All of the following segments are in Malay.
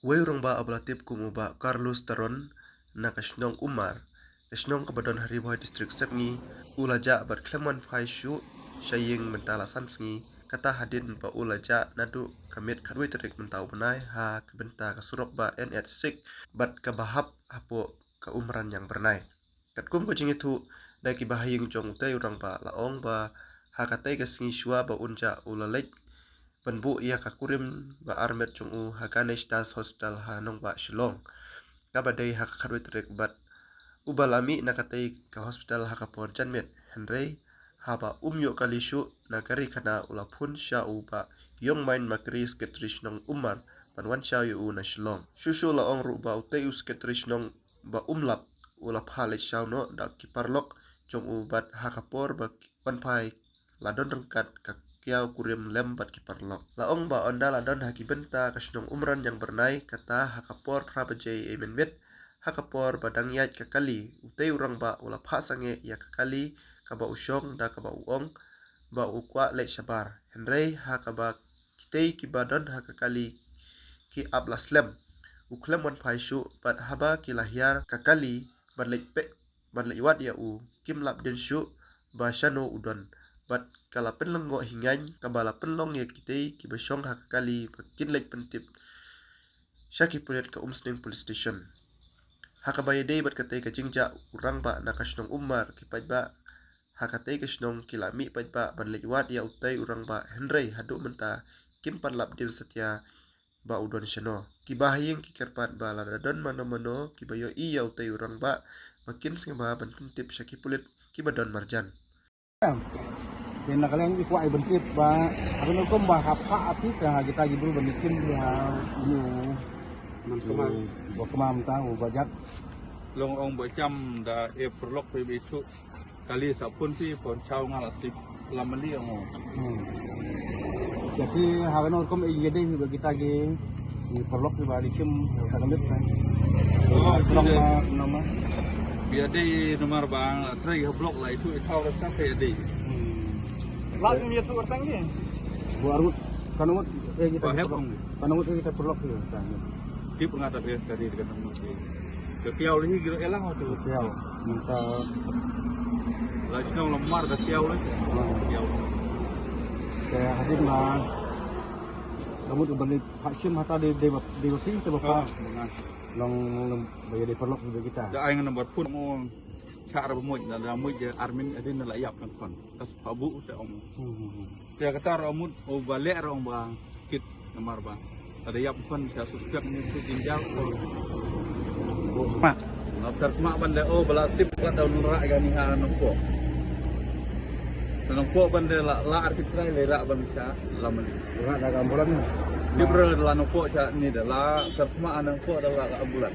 Wayrong ba ablatip kumuba Carlos Taron na kasnong Umar, kasnong kabadon Hariboy District Sepngi, ulaja bat Clement Faishu, Shaying mentala sansngi, kata hadin ba ulaja nadu kamit karwiterik mentau benai ha kebenta kasurok ba NH6 bat kabahap hapo ka umran yang bernai. Katkum kucing itu daki bahaying jong utai urang ba laong ba ha katai kasngi shua ba unja ulalek penbu ia kakurim ba armet jong u hagane stas hospital hanong ba Shillong. Kabadai hak karwiterik bat ubalami nakatai ka hospital hakapor janmet Henry haba umyo kalishu nakari kana ulapun sya uba yong main makri sketrish nong umar panwan sya yu na Shillong. Shushu laong ruba utai sketrish nong ba umlap ulap hale sya no da kiparlok jong ubat hakapor ba panpai ladon rengkat ka kiau kurim lembat kiparlok. Laong ba onda ladon hakibenta kasnong umran yang bernai kata hakapor prabajai emenmet hakapor badang yat kakali utai urang ba ulap hasange ya kakali kaba usyong da kaba uong ba ukwa le shabar Henry hakaba kitei kibadon hakakali ki ablas lem uklem wan paishu bat haba ki lahyar kakali bat lewat ya u kim lap den shu ba shano udon bat kala penlenggo hingan kabala penlong ya kitei ki basyong hakakali bakin lek pentip syaki pulet ka umsning police station. Hakabaya day bat katay ka jingja urang ba nakasnong umar kipad ba hakatay kasnong kilami pad ba banliwat ya utay urang ba Henry hadu menta kimpan labdil satya ba udon syano kibahaying kikerpat ba ladadon mano kibayo iya utay urang ba makin singa ban pentip syaki pulit kibadon marjan. Then nakaliang ikuha ay bantip ba ako nagkom ba hapa api ka kita gibro banikin dia yu kemam tahu bajak long ong ba cham da e prolog pe bisu kali sapun pi pon chau ngala sip lamali ong. Jadi hari ini kom iya deh bagi kita ge perlok di bali kim kagamit kan. Oh, nama biar deh nomor bang tray blok lah itu tahu rasa pe deh. Lalu dia tu orang ni. Bu arut kanungut kita hepong kanungut kita perlok ya kan. Di pengata pe tadi dengan nomor ke. Ke piau lagi kira elang tu. Piau minta lah senang lemar ke piau lah. Piau. Saya hadir lah. Kamu tu balik haksim hata di sini sebab long bayar di perlok juga kita. Dah ayang nomor pun mau cara bermuat dalam muat je armin ada nak layap kan kon. Kas pabu saya om. Saya kata ramut oh balik orang bang kit nomor bang. Ada yap kon saya suspek ni tu ginjal. Pak. After semak benda oh belasip kat daun rak gani ha nampo. Nampo benda la kita lerak bangsa lama ni. Rak dah ambulan ni. Dia berada nampo cak ni dah la tersemak nampo adalah ambulan.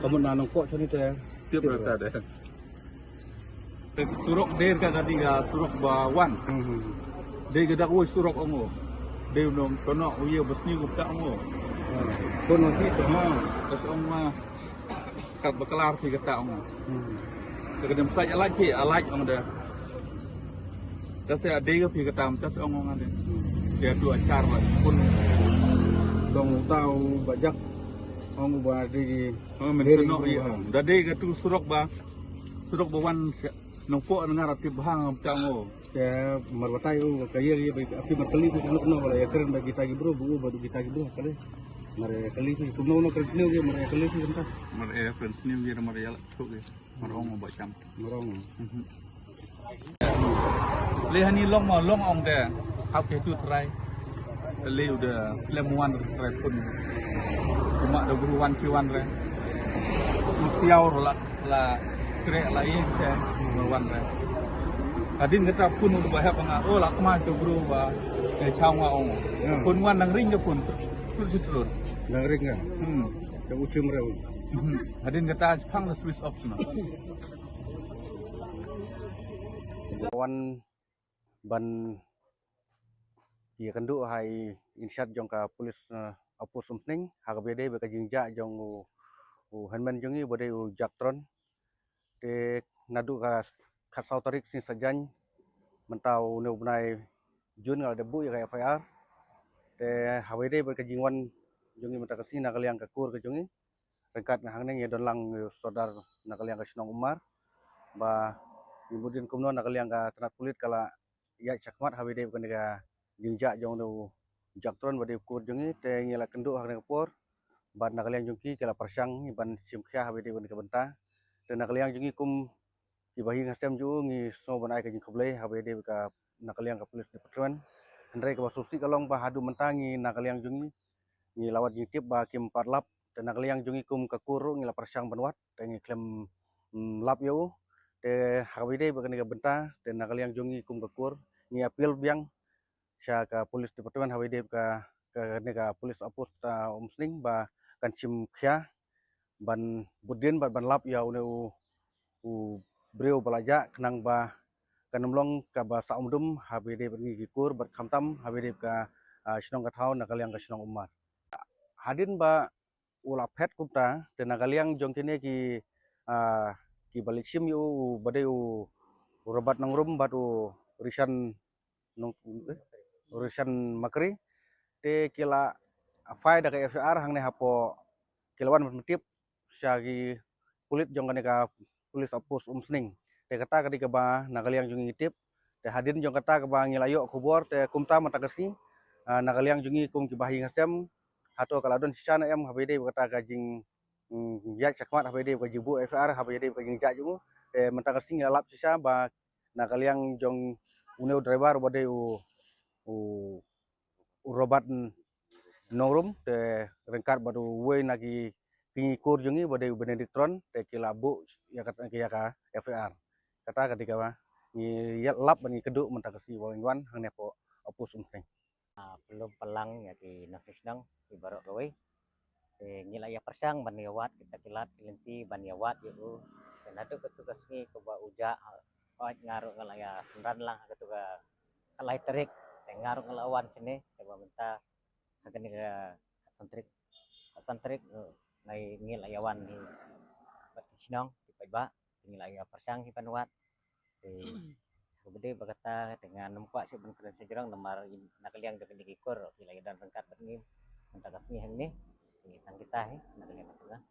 Kamu nanong kok sini teh. Dia berada ada. Surok dia kan tadi surok bawan. Dia gedak woi surok ongo. Dia nong kono uye besni gupta ongo. Kono si semua. Terus ongo kat bekelar si kata ongo. Kedem saja lagi alaj ongo dah. Terus saya dia pi kata terus ongo ngade. Dia dua acar lah pun Dong tahu bajak ongo ba di mensono iya. Dah dia tu surok bawan nampo dengan ratib hang ongo. Saya marwatai kaya api markali tu kena wala ya keren bagi tagi bro bu badu kita bro kali mare kali tu kuno kerjanya ge mare kali tu entah Mare friends ni dia mare ya tu ge marong mo bacam marong lehani long ong de hap ke tu try le udah lemuan try pun cuma ada guruan kiwan re tiaw la krek lain ke guruan re Adin kita pun udah bahaya pengar. Oh lah kemana tu bro bah cawa ong. Pun wan nang ring ke pun terus terus. nang ring kan ke ucum rew Adin kita Jepang the Swiss of na. wan ban ia kendu hai insyat jong ka polis opus sumsning hakbede be ka jingja jong hanman jongi bode jaktron te nadu ka khasau tarik sin sajan mentau neubnai jun ngal debu ya FIR te hawede be ka jingwan jungi mentakasi nakaliang kakur ke jungi rengkat ngahang neng don lang saudar nakaliang ka Snong Umar ba kemudian kumno nakaliang ka tenat kulit kala ya cakmat habide bukan ka jinja jong do jaktron bade kur jungi te ngila kendu hang kapor ban nakaliang jungki kala persang ban simkhya habide bukan ka benta te nakaliang jungi kum ibahi ngasem ju ngi so banai ka jing khoblei habide ka nakaliang ka pulis departemen Andre ka susi kalong ba hadu mentangi nakaliang jungi ngi lawat jing tip ba kim parlap dan nakaliang jungi kum kakuru ngi la persang banwat te ngi klem lap yo te habide ba ka benta te nakaliang jungi kum kakur ngi apil biang sya ka pulis departemen habide ka pulis apus ta umsling ba kan sim khya ban budin ban lap ya u breu balaja kenang ba kanumlong ka ba saumdum habide ngi gikur bat khamtam habide ka Snong Kathau nakaliang ka Snong Umar hadin ba ula pet kupta te nakaliang jong kene ki balik sim yu bade u robat nang rum batu risan nong risan makri te kila fai da ka FR hang ne hapo kilawan mentip syagi kulit jong kane ka pulis apus umsning te kata kadi ka ba nakaliang jungi tip te hadin jong kata ka ba ngilayo kubor te kumta matakasi nakaliang jungi kum ki bahi ngasem hato kaladon sisana em habide kata ka jing ya cakmat habide ka jibu FR habide ka jing jaju te matakasi ngalap sisa ba nakaliang jong uneu driver bade u robat nongrum te rengkat badu we nagi pingi kur jungi bade benediktron te kilabu ya kata ya ka FR kata ketika ba ni ya lap bani keduk mentakasi wawingwan hang nepo opus umseng belum pelang ya di nafisnang di barok gawe ngila ya persang baniawat kita kilat kilinti baniawat yuk dan ada petugas ni ke ba uja ngaruh ngalaya semran lang ketuga kalai terik ngaruh ngelawan sini coba minta akan ke santrik nai ngil ayawan di Batisnong di Paiba ngil ayah persang di Panuat kemudian berkata dengan nampak si benar sejarang nomor nakaliang dengan dikikur wilayah dan rengkat berngi mentakasnya ini tang kita nakaliang